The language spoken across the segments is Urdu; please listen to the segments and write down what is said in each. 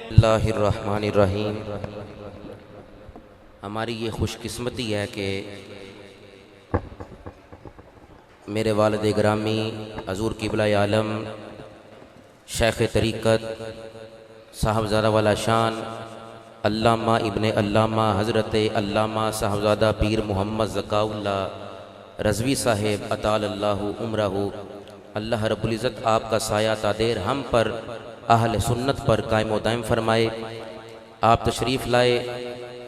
اللہ الرحمن الرحیم۔ ہماری یہ خوش قسمتی ہے کہ میرے والد گرامی حضور قبلہ عالم شیخ طریقت صاحبزادہ والا شان علامہ ابن علامہ حضرت علامہ صاحبزادہ پیر محمد ذکاء اللہ رضوی صاحب اطال اللہ عمرہ، اللہ رب العزت آپ کا سایہ تادیر ہم پر اہل سنت پر قائم و دائم فرمائے۔ آپ تشریف لائے،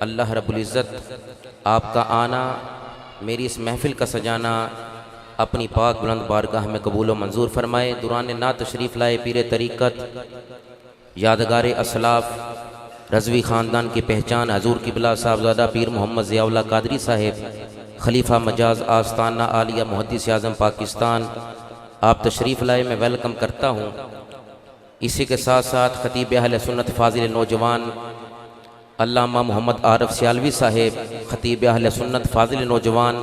اللہ رب العزت آپ کا آنا، میری اس محفل کا سجانا اپنی پاک بلند بارگاہ میں قبول و منظور فرمائے۔ دوران نعت تشریف لائے پیر طریقت یادگار اسلاف رضوی خاندان کی پہچان حضور قبلہ صاحبزادہ پیر محمد ضیاء اللہ قادری صاحب خلیفہ مجاز آستانہ عالیہ محدث اعظم پاکستان، آپ تشریف لائے، میں ویلکم کرتا ہوں۔ اسی کے ساتھ ساتھ خطیب اہل سنت فاضل نوجوان علامہ محمد عارف سیالوی صاحب، خطیب اہل سنت فاضل نوجوان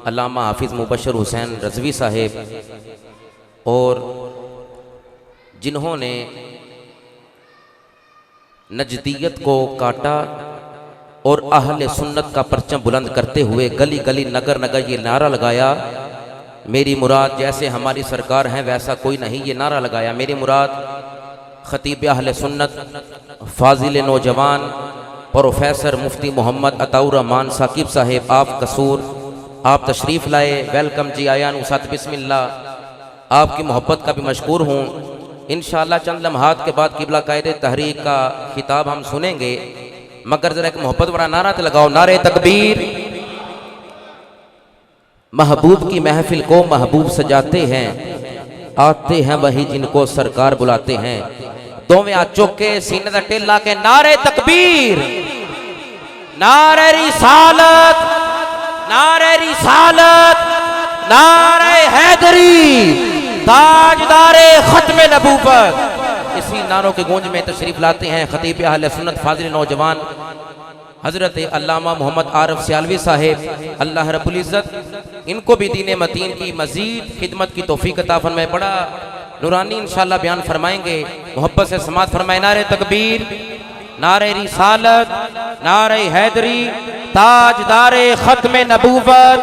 علامہ حافظ مبشر حسین رضوی صاحب، اور جنہوں نے نجدیت کو کاٹا اور اہل سنت کا پرچم بلند کرتے ہوئے گلی گلی نگر نگر یہ نعرہ لگایا، میری مراد جیسے ہماری سرکار ہیں ویسا کوئی نہیں، یہ نعرہ لگایا، میری مراد خطیب اہل سنت فاضل نوجوان پروفیسر مفتی محمد عطاء الرحمان ثاقب صاحب، آپ قصور، آپ تشریف لائے، ویلکم جی آیان وسعت، بسم اللہ، آپ کی محبت کا بھی مشکور ہوں۔ انشاءاللہ چند لمحات کے بعد قبلہ قائد تحریک کا خطاب ہم سنیں گے، مگر ذرا ایک محبت بڑا نعرہ لگاؤ، نعرہ تکبیر۔ محبوب کی محفل کو محبوب سجاتے ہیں، آتے ہیں وہی جن کو سرکار بلاتے ہیں، دوویں ہاتھ چوک کے سینے دا ٹیلا کے نعرہ تکبیر، نعرہ رسالت، نعرہ رسالت، نعرہ حیدری، تاجدار ختم نبوت۔ اسی نعروں کے گونج میں تشریف لاتے ہیں خطیب اہل سنت فاضل نوجوان حضرت علامہ محمد عارف سیالوی صاحب، اللہ رب العزت ان کو بھی دین متین کی مزید خدمت کی توفیق عطا فرمائے۔ بڑا نورانی انشاءاللہ بیان فرمائیں گے، محبت سے سماعت فرمائے۔ نعرہ تکبیر، نعرہ رسالت، نعرہ حیدری، تاجدار ختم نبوت،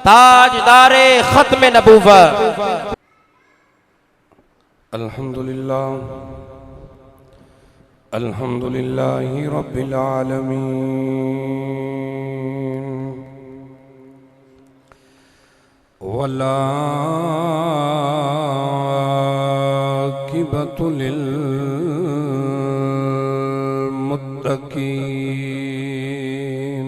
تاجدار ختم نبوت۔ الحمدللہ الحمدللہ رب العالمین، والعاقبۃ للمتقین،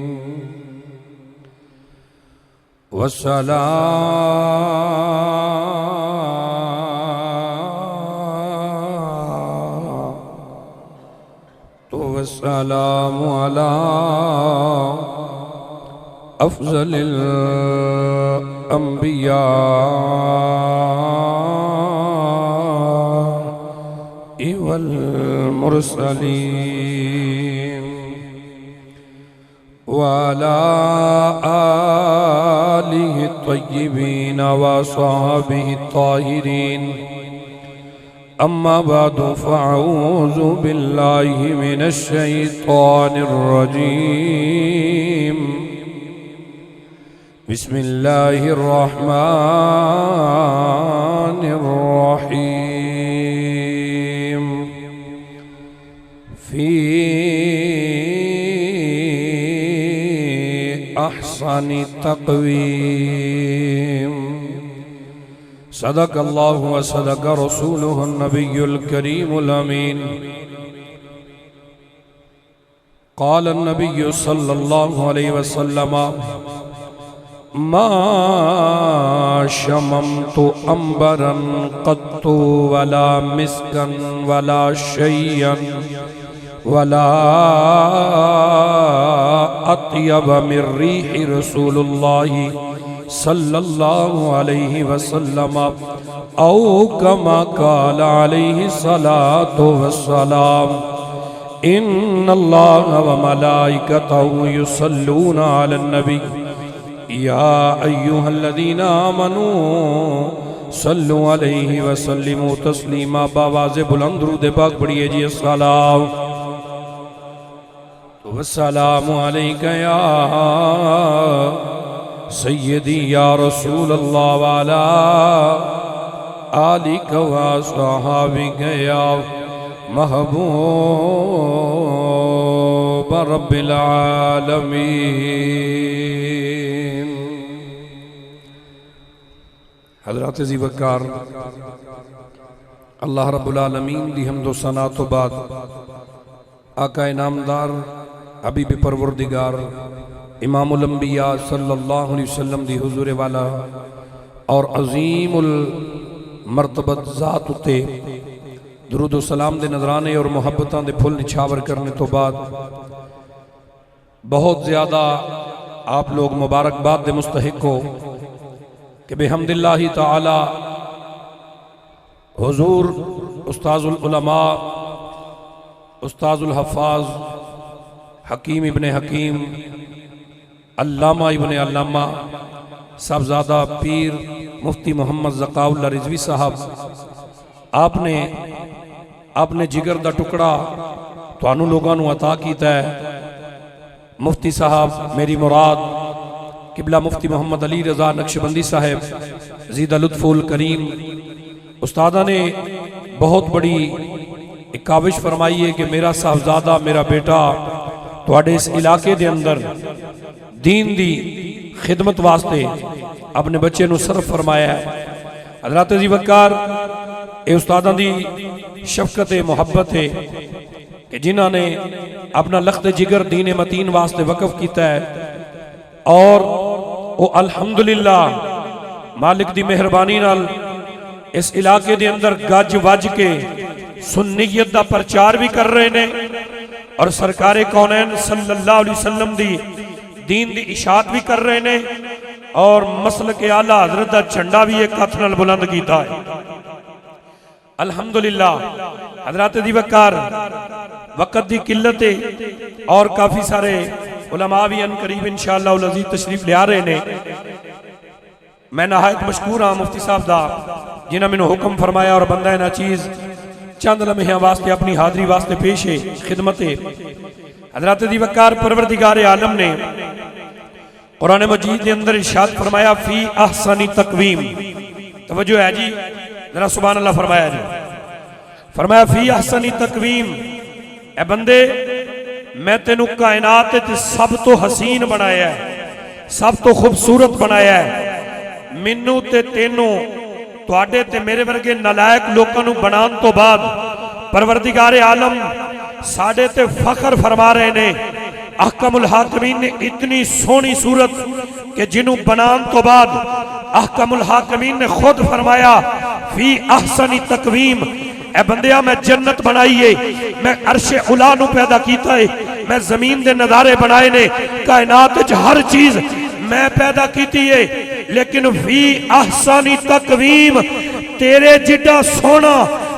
والسلام علی افضل الانبیاء والمرسلین، وعلى آلہ الطیبین وصحبہ الطاہرین، اما بعد فاعوذ باللہ من الشیطان الرجیم، بسم اللہ الرحمن الرحیم، فی احسن تقویم، صدق اللہ و صدق رسولہ النبی الکریم الامین، قال النبی صلی اللہ علیہ وسلم، ما شممت عنبرا قط ولا مسکا ولا شیئا ولا اطیب من ریح رسول اللہ صلی اللہ علیہ وسلم، او کما قال علیہ الصلاة والسلام، ان اللہ وملائکتہ یصلون علی النبی، یا ایہا الذین آمنوا صلو علیہ وسلموا تسلیما باواز بلند درود پاک پڑھیے جی السلام والسلام علیکہ یا سیدی یا رسول اللہ وعلا آلک و صحابک یا محبوب رب العالمین۔ حضرات عزیز وقار، اللہ رب العالمین دی حمد و ثنا تو بعد آقا انعامدار حبیب پروردگار امام الانبیاء صلی اللہ علیہ وسلم دی حضور والا اور عظیم المرتبت ذات اتے درود و سلام دے نظرانے اور محبتان دے پھل نچھاور کرنے تو بعد بہت زیادہ آپ لوگ مبارکباد دے مستحق ہو کہ بحمداللہ تعالی حضور استاذ العلماء استاذ الحفاظ حکیم ابن حکیم علامہ ابن علامہ صاحبزادہ پیر مفتی محمد ذکاء اللہ رضوی صاحب، آپ نے اپنے جگر دا ٹکڑا توانو لوگاں نو عطا کیتا ہے۔ مفتی صاحب میری مراد قبلہ مفتی محمد علی رضا نقشبندی صاحب زیدہ لطف الکریم استادہ نے بہت بڑی ایک کاوش فرمائی ہے کہ میرا صاحبزادہ میرا بیٹا تواڈے اس علاقے دے اندر دین دی خدمت واسطے اپنے بچے نو صرف فرمایا ہے۔ حضرات عزیز وقار، اے استادہ دی شفقت محبت ہے کہ جنہاں نے اپنا لخت جگر دین متین واسطے وقف کیتا ہے، اور وہ الحمدللہ مالک دی مہربانی نال اس علاقے دے اندر گج وج کے سنیت دا پرچار بھی کر رہے نے اور سرکار کونین صلی اللہ علیہ وسلم دی دین دی اشاعت بھی کر رہے نے، اور مسلک اعلیٰ حضرت دا جھنڈا بھی ایک ہاتھ نال بلند کیتا ہے۔ الحمدللہ حضرات دی وقار، وقت دی قلت ہے اور کافی سارے علماء بھی ان قریب انشاءاللہ العزیز تشریف لے آ رہے نے۔ میں نہایت مشکور ہاں مفتی صاحب دا جنہاں میں نے حکم فرمایا اور بندہ نا چیز چند لمحیاں واسطے اپنی حاضری واسطے پیش ہے خدمت ہے۔ حضرات دی وقار، پروردگار عالم نے قرآن مجید کے اندر ارشاد فرمایا فی احسن تقویم۔ توجہ ہے جی، ذرا سبحان اللہ فرمایا جی، فرمایا فی احسن تقویم، اے بندے میں تینوں کائنات سب تو حسین بنایا ہے، سب تو خوبصورت بنایا ہے۔ منو تے تینوں تواڈے تے میرے ورگے نالائق لوکاں نو بنان تو بعد پروردگار عالم ساڈے تے فخر فرما رہے نے۔ احکم الحاکمین نے اتنی سونی صورت کہ جنوں بنان تو بعد احکم الحاکمین نے خود فرمایا فی احسن تقویم، اے بندیا میں جنت بنائیے، میں عرش علا نو پیدا کیتا ہے، میں زمین دے نظارے بنائے نے، کائنات ہر چیز میں پیدا کیتی ہے، لیکن فی احسن تقویم تیرے جڈا سونا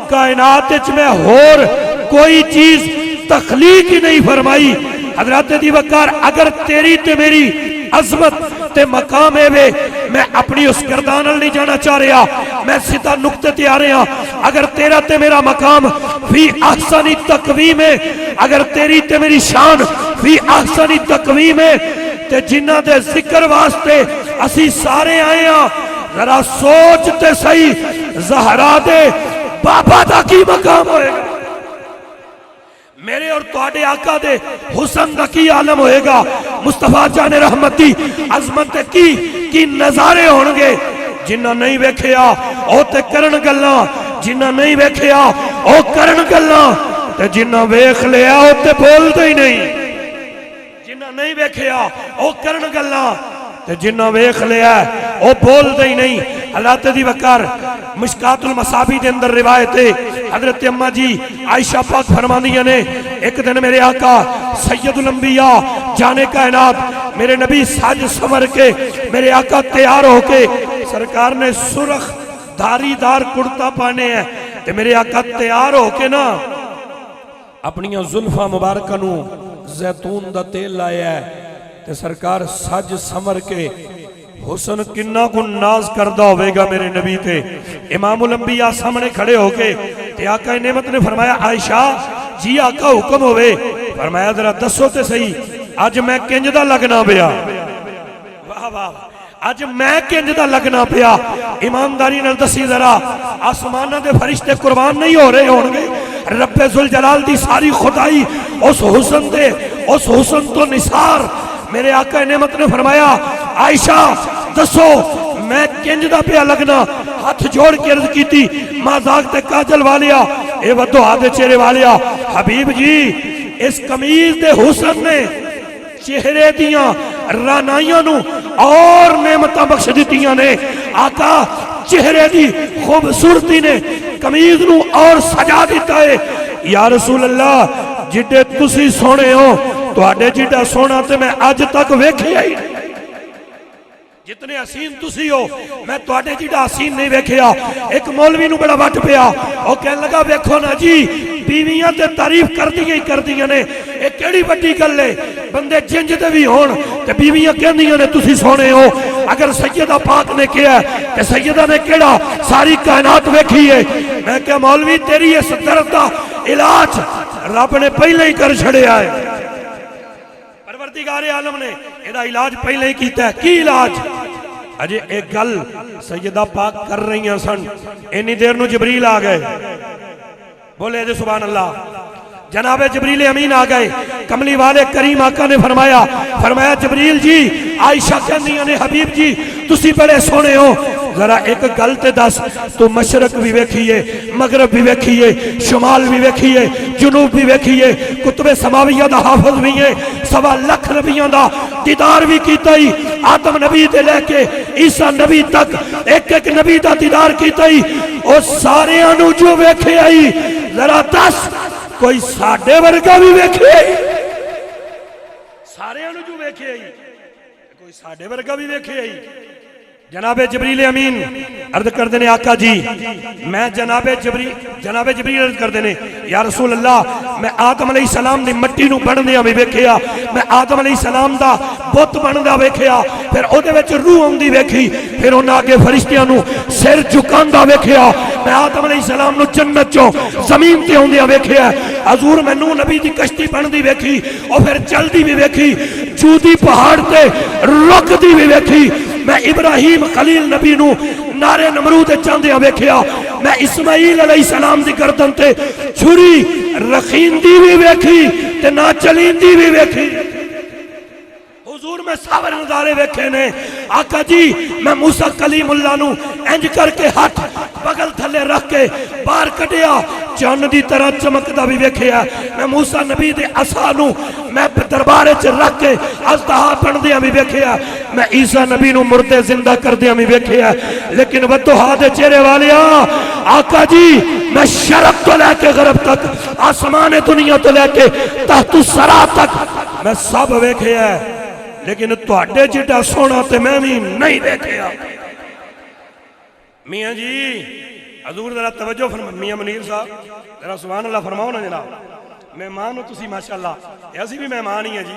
کائنات میں اور کوئی چیز تخلیق ہی نہیں فرمائی۔ حضرات دی وقار، اگر تیری تے میری عظمت تے مقام ہے وے، میں اپنی اس گردان نہیں جانا چاہ رہا، میں سیدھا نقطے تے آ رہا۔ اگر تیرا تے میرا مقام فی احسن تقویم ہے، اگر تیری تے میری شان فی احسن تقویم ہے، تے جنہ دے ذکر واسطے اسی سارے آئے ہیں، ذرا سوچ تے صحیح زہرا دے بابا دا کی مقام ہوئے گا، میرے اور تواڈے آقا دے حسن دا کی عالم ہوئے گا، مصطفیٰ جان رحمتی عظمت کی نظارے ہونگے۔ جنہ نہیں ویکھیا او تے کرن گلاں، جنہ نہیں ویکھیا او کرن گلاں، تے جنہ ویکھ لیا او تے بول دے ہی نہیں، جنہ نہیں ویکھیا او کرن گلاں، تے جنہ ویکھ لیا او بول دے ہی نہیں۔ حضرات دی وقار، مشکات المصابی دے اندر روایت ہے، حضرت اماں جی عائشہ پاک فرماندیاں نے ایک دن میرے آقا سید الانبیاء جانے کائنات میرے نبی ساج سمر کے میرے آقا تیار ہو کے سرکار نے سرخ دھاری دار کرتا پانے ہیں، تے میرے آقا تیار ہو کے نا اپنی زلفہ مبارکہ نو زیتون دا تیل لائے ہے، تے سرکار ساج سمر کے حسن کنہ کو ناز کردہ ہوئے گا میرے نبی تے. امام الانبیاء سامنے کھڑے ہو کے تے آقا نعمت نے فرمایا عائشہ جی آقا حکم ہوئے. فرمایا ذرا دسو تے صحیح آج میں کنجدہ لگنا پیا. واہ واہ آج میں کنجدہ لگنا پیا. ایمانداری نال دسی ذرا آسمانہ دے فرشتے قربان نہیں ہو رہے ہوں گے؟ رب ذوالجلال دی ساری خدائی اس حسن دے اس حسن تو نثار. میرے آقا نعمت نے فرمایا عائشہ دسو میں کنجدہ پہ لگنا. ہاتھ جوڑ کے عرض کی تھی مازاق تے کاجل والیا اے ودو آدھے چہرے والیا حبیب جی اس قمیض دے حسن نے چہرے دیاں رانائیاں نو اور نعمتاں بخش دیتیاں نے. آقا چہرے دی خوبصورتی نے قمیض نو اور سجا دیتا ہے. یا رسول اللہ جڈے تسی سونے ہو تو آڈے جڈا سونا تے میں آج تک ویکھے آئی نہیں. جتنے حسین تسی ہو میں تو آڈے جڈا حسین نہیں ویکھیا. ایک مولوی نو بڑا وٹ پیا اور کہنے لگا ویکھو نا جی بیویاں تے تعریف کر دیاں نے ایک کیڑی بڑی گل ہے. بندے جنج دے بھی ہون تے بیویاں کہندیاں نے تسی سونے ہو. اگر سیدہ پاک نے کیا ہے کہ سیدہ نے کیڑا ساری کائنات ویکھی ہے. میں کہ مولوی تیری اس درد دا علاج رب نے پہلے ہی کر چھڑیا ہے. پروردگار عالم نے ایدہ علاج پہلے ہی کیتا ہے. کی علاج؟ اجے ایک گل سیدہ پاک کر رہی ہیں سن اینی دیر نو جبریل آ گئے. بولے جے سبحان اللہ. جناب جبریل امین آ گئے. کملی والے کریم آقا نے فرمایا جبریل جی عائشہ کہندیاں نے حبیب جی تسی بڑے سونے ہو. ذرا ایک گل تے دس تو مشرق بھی ویکھیے مغرب بھی ویکھیے شمال بھی ویکھیے جنوب بھی ویکھیے کتب سماویہ دا حافظ بھی ہے 1.25 لاکھ نبیوں دا دیدار بھی کیتا ہی. آدم نبی دے لے کے عیسیٰ نبی تک ایک ایک نبی دا دیدار کیتا ہی. اور سارے انو جو ویکھے آئی ذرا دس کوئی ساڑھے ورگا بھی ویکھے آئی. سارے انو جو ویکھے آئی کوئی ساڑھے ورگا بھی ویکھے آئی. جناب جبریل امین عرض کر دینے آقا جی میں جناب جبریل عرض کر دینے یا رسول اللہ میں آدم علیہ السلام دی مٹی نو بڑھنے بھی ویکھیا. میں آدم علیہ السلام دا بت بڑھنے ویکھیا. پھر او دے وچ روح ہوندی ویکھی. پھر انہاں آگے فرشتیاں نو سر جھکاندا ویکھیا. میں آدم علیہ السلام نو جنت چوں زمین تے ہوندیا ویکھیا. حضور میں نوح نبی دی کشتی بندی ویکھی اور پھر چلدی بھی ویکھی. جودی پہاڑ تے رکدی بھی ویکھی. میں ابراہیم خلیل نبی نو نارے نمرود چاندیاں ویکھیا. میں اسماعیل علیہ السلام دی گردن تے چھری رخیندی بھی ویکھی تے نہ چلیندی بھی ویکھی. حضور میں ساور نظارے ویکھے نے. آقا جی میں موسیٰ کلیم اللہ نو انج کر کے ہاتھ بغل تھلے رکھ کے باہر کٹیا چاند دی طرح چمکدا بھی ویکھیا. میں موسیٰ نبی دے عصا نو میں دربارے چ رکھ کے اژدہا بندیاں بھی ویکھیا. میں عیسیٰ نبی نو مردے زندہ کردیاں بھی ویکھیا. لیکن وضحا دے چہرے والیا آقا جی میں شرق تو لے کے غرب تک آسمان دنیا تو لے کے تحت الثری تک میں سب ویکھیا ہے. لیکن تواڈے جڑا سونا تے میں بھی نہیں دیکھیا. میاں جی حضور ذرا توجہ فرما. میاں منیر صاحب ذرا سبحان اللہ فرماؤ نا جناب. مہمان ہو تسی ماشاءاللہ ایسی بھی مہمان ہی ہیں جی.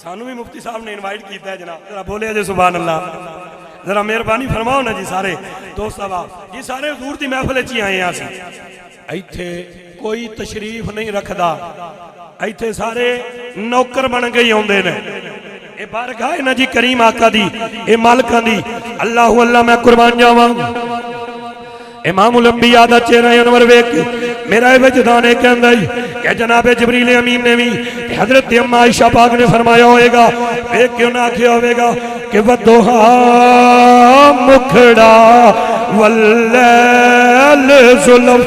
سانو بھی مفتی صاحب نے انوائٹ کیتا ہے جناب. ذرا بولے جی سبحان اللہ. ذرا مہربانی فرماؤ نا جی سارے دوست صاحب جی سارے حضور دی محفل چی آئے ہیں. ایتھے کوئی تشریف نہیں رکھدا. ایتھے سارے نوکر بن گئی ہوندے نے. اے بارگاہ ہے نا جی کریم آقا دی اے مالکاں دی. اللہ اللہ میں قربان جاواں. امام الانبیاء دا چہرہ انور ویکھ میرا وجدان ہے کہندا کہ جناب جبریل امین نے بھی حضرت ام عائشہ پاک نے فرمایا ہوئے گا ویکھ کیوں نہ آکھیا ہوئے گا کہ وضحا مکھڑا واللیل ظلم.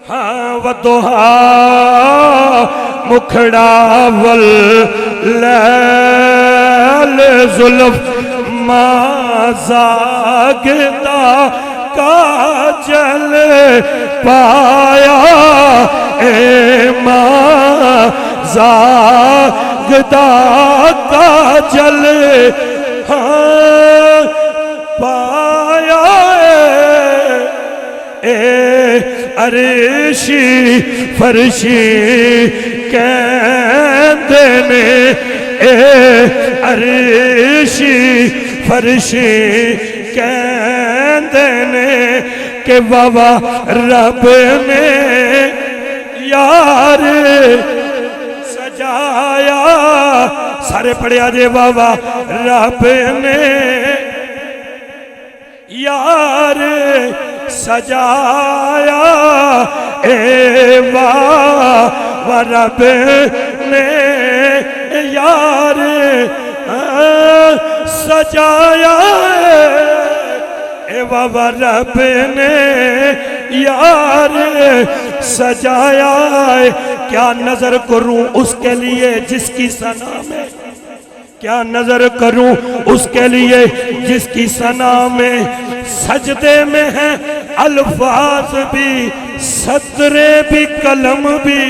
ہاں وضحا مکھڑا واللیل ظلم ما زاگتا کاجل پایا اے ماں زاگتا کاجل ہاں پایا اے عرشی فرشی کہندے نے عرشی فرشی کہندے نے کہ بابا رب نے یار سجایا سارے پڑھیا جے بابا رب نے یار سجایا اے بابا رب نے یار سجایا اے بابا رب نے یار سجایا کیا نظر کروں اس کے لیے جس کی ثنا میں کیا نظر کروں اس کے لیے جس کی ثنا میں سجدے میں ہیں الفاظ بھی سطریں بھی قلم بھی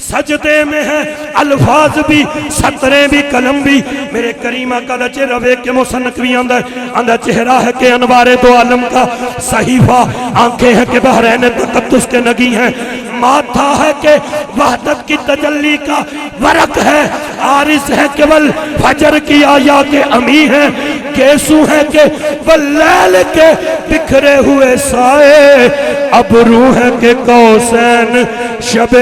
سجدے میں ہیں الفاظ بھی سطریں بھی قلم بھی میرے کریم آقا دا چہرہ ویکھ کے مصنف بھی آندہ چہرہ ہے کہ انوار دو عالم کا صحیفہ آنکھیں ہیں کہ بحرین تقدس کے نگی ہیں ماتھا ہے کہ وحدت کی تجلی کا ورق ہے عارض ہے کہ والفجر کی آیات امی ہیں کیسو ہے کہ واللیل کے بکھرے ہوئے سائے ابرو ہے کہ قوسین شب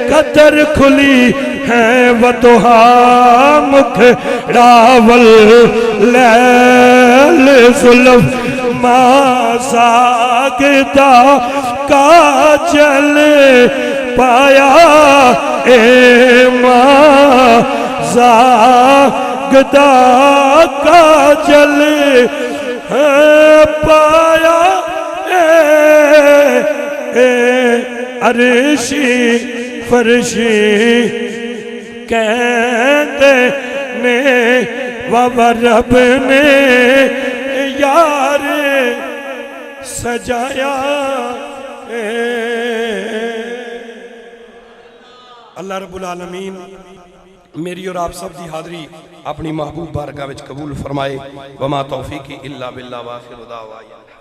قدر کھلی ہے وَدُحَا مُکھڑا وَاللیل ظلم ما زاگدہ کا جل پایا اے ما زاگدہ کا جل پایا اے عرشی فرشی کہتے نے بابا رب نے یار سجایا اللہ رب العالمین میری اور آپ سب دی حاضری اپنی محبوب بارگاہ وچ قبول فرمائے وما توفیقی الا باللہ وآخر دعوانا